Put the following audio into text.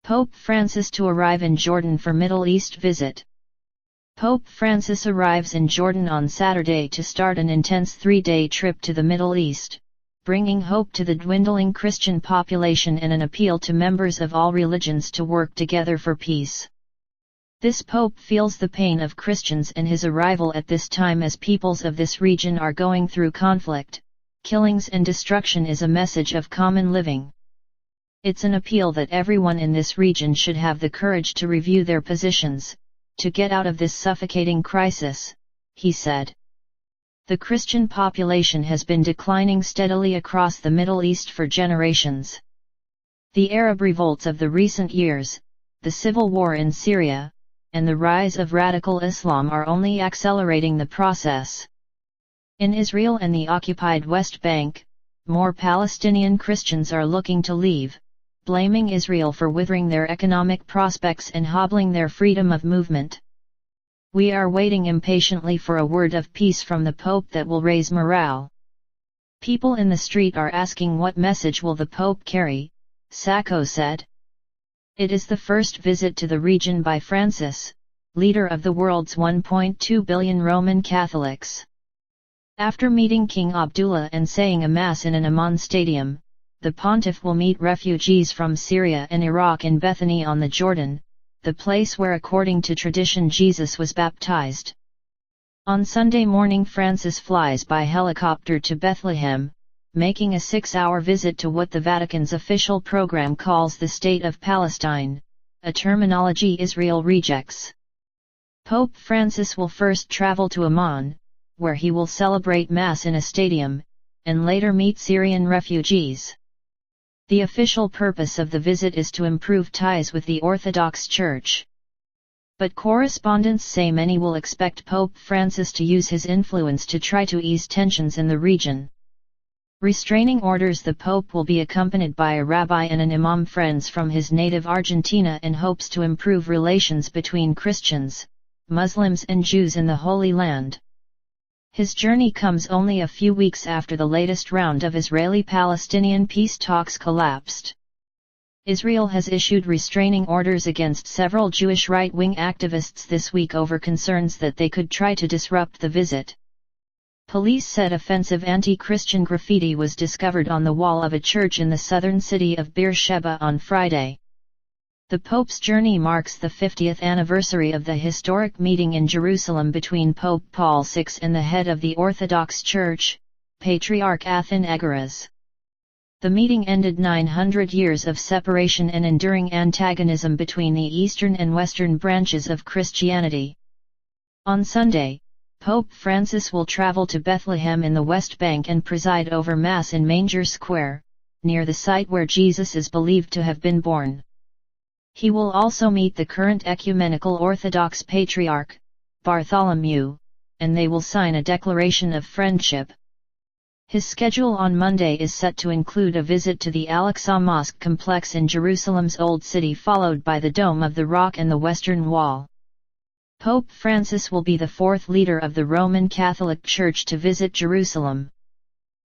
Pope Francis to arrive in Jordan for Middle East visit. Pope Francis arrives in Jordan on Saturday to start an intense 3-day trip to the Middle East, bringing hope to the dwindling Christian population and an appeal to members of all religions to work together for peace. This Pope feels the pain of Christians in his arrival at this time, as peoples of this region are going through conflict, killings and destruction is a message of common living. It's an appeal that everyone in this region should have the courage to review their positions, to get out of this suffocating crisis, he said. The Christian population has been declining steadily across the Middle East for generations. The Arab revolts of the recent years, the civil war in Syria, and the rise of radical Islam are only accelerating the process. In Israel and the occupied West Bank, more Palestinian Christians are looking to leave, blaming Israel for withering their economic prospects and hobbling their freedom of movement. We are waiting impatiently for a word of peace from the Pope that will raise morale. People in the street are asking what message will the Pope carry, Sacco said. It is the first visit to the region by Francis, leader of the world's 1.2 billion Roman Catholics. After meeting King Abdullah and saying a mass in an Amman stadium, the pontiff will meet refugees from Syria and Iraq in Bethany on the Jordan, the place where according to tradition Jesus was baptized. On Sunday morning Francis flies by helicopter to Bethlehem, making a 6-hour visit to what the Vatican's official program calls the State of Palestine, a terminology Israel rejects. Pope Francis will first travel to Amman, where he will celebrate Mass in a stadium, and later meet Syrian refugees. The official purpose of the visit is to improve ties with the Orthodox Church. But correspondents say many will expect Pope Francis to use his influence to try to ease tensions in the region. Restraining orders. The Pope will be accompanied by a rabbi and an imam, friends from his native Argentina, and hopes to improve relations between Christians, Muslims and Jews in the Holy Land. His journey comes only a few weeks after the latest round of Israeli-Palestinian peace talks collapsed. Israel has issued restraining orders against several Jewish right-wing activists this week over concerns that they could try to disrupt the visit. Police said offensive anti-Christian graffiti was discovered on the wall of a church in the southern city of Beersheba on Friday. The Pope's journey marks the 50th anniversary of the historic meeting in Jerusalem between Pope Paul VI and the head of the Orthodox Church, Patriarch Athenagoras. The meeting ended 900 years of separation and enduring antagonism between the eastern and western branches of Christianity. On Sunday, Pope Francis will travel to Bethlehem in the West Bank and preside over Mass in Manger Square, near the site where Jesus is believed to have been born. He will also meet the current ecumenical Orthodox Patriarch, Bartholomew, and they will sign a declaration of friendship. His schedule on Monday is set to include a visit to the Al-Aqsa Mosque complex in Jerusalem's Old City, followed by the Dome of the Rock and the Western Wall. Pope Francis will be the fourth leader of the Roman Catholic Church to visit Jerusalem.